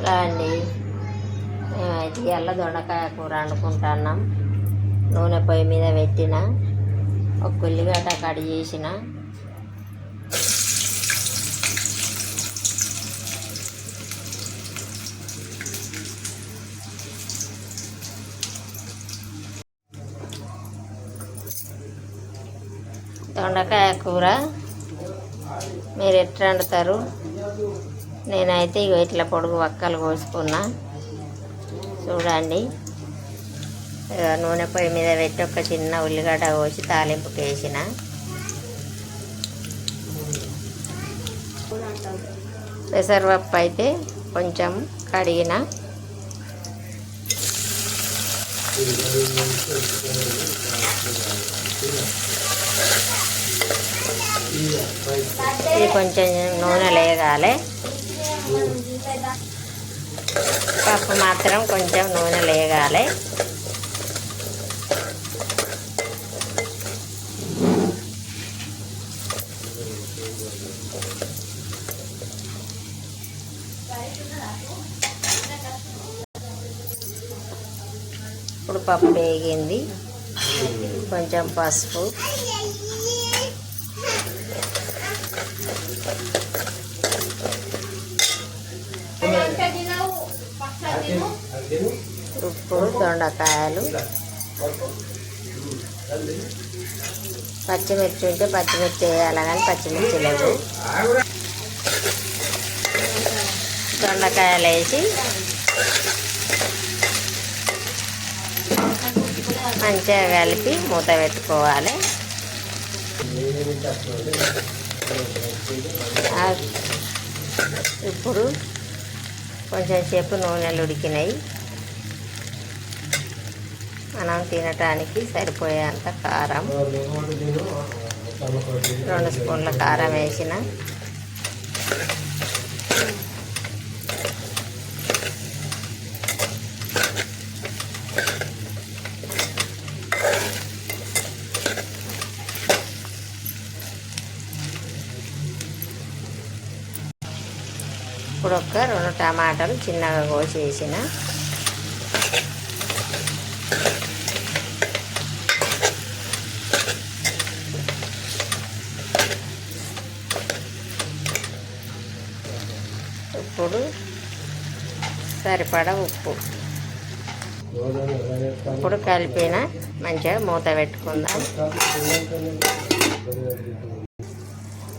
అలా అండి, మేమైతే ఇవాళ దొండకాయ కూర వండుకుంటున్నాం. నూనె పొయ్యి మీద పెట్టిన, ఒక ఉల్లిగడ్డ కట్ చేసిన, దొండకాయ కూర మీరు ఎట్లా వండుతారు? నేనైతే ఇట్లా పొడుగు వక్కలు కోసుకున్నా చూడండి. నూనె పొయ్యి మీద పెట్టి ఒక చిన్న ఉల్లిగడ్డ కోసి తాలింపుకి వేసిన. పెసరపప్పు అయితే కొంచెం కడిగిన, ఇది కొంచెం నూనె లేగాలి. పప్పు మాత్రం కొంచెం నూనె లేగాలి. ఇప్పుడు పప్పు వేగింది. కొంచెం పసుపు, ఉప్పు, దొండకాయలు, పచ్చిమిర్చి ఉంటే పచ్చిమిర్చి వేయాలి, కానీ పచ్చిమిర్చి లేవు. దొండకాయలు వేసి మంచిగా కలిపి మూత పెట్టుకోవాలి. ఇప్పుడు కొంచెం సేపు నూనెలు ఉడికినాయి. మనం తినటానికి సరిపోయేంత కారం, 2 స్పూన్ల కారం వేసిన, ఇప్పుడు ఒక 2 టమాటాలు చిన్నగా కోసేసిన, ఇప్పుడు సరిపడా ఉప్పు, ఇప్పుడు కలిపిన మంచిగా మూత పెట్టుకుందాం.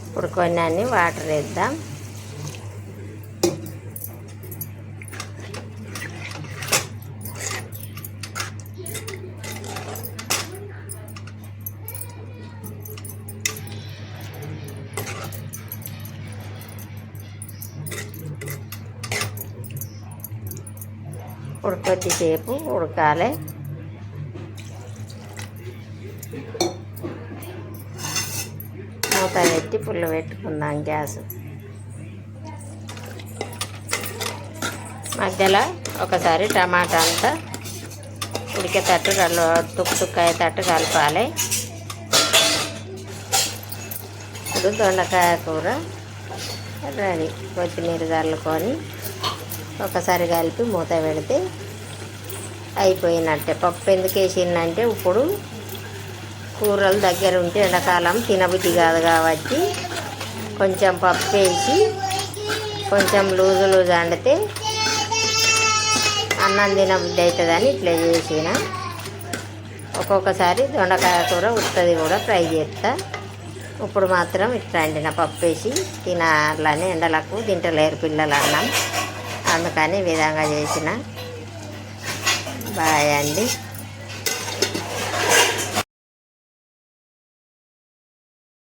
ఇప్పుడు కొన్ని వాటర్ వేద్దాం. ఇప్పుడు కొద్దిసేపు ఉడకాలి. మూత పెట్టి పుల్ల పెట్టుకుందాం గ్యాస్. మధ్యలో ఒకసారి టమాటా అంతా ఉడికేటట్టు తుక్కు అయ్యేటట్టు కలపాలి. ఇప్పుడు దొండకాయ కూర రెడీ. కొత్తిమీర చల్లుకొని ఒకసారి కలిపి మూత పెడితే అయిపోయినట్టే. పప్పు ఎందుకు వేసిందంటే ఇప్పుడు కూరలు దగ్గర ఉంటే ఎండాకాలం తినబుద్ధి కాదు కాబట్టి కొంచెం పప్పు వేసి కొంచెం లూజు వండితే అన్నం తినబుద్ధి అవుతుందని ఇట్లా చేసిన. ఒక్కొక్కసారి దొండకాయ కూర ఉత్తది కూడా ఫ్రై చేస్తా. ఇప్పుడు మాత్రం ఇట్లా వండిన పప్పు వేసి తినాలని, ఎండలకు తింటలేరు పిల్లలు అన్నం, అందుకని ఈ విధంగా చేసిన. బాయ్ అండి.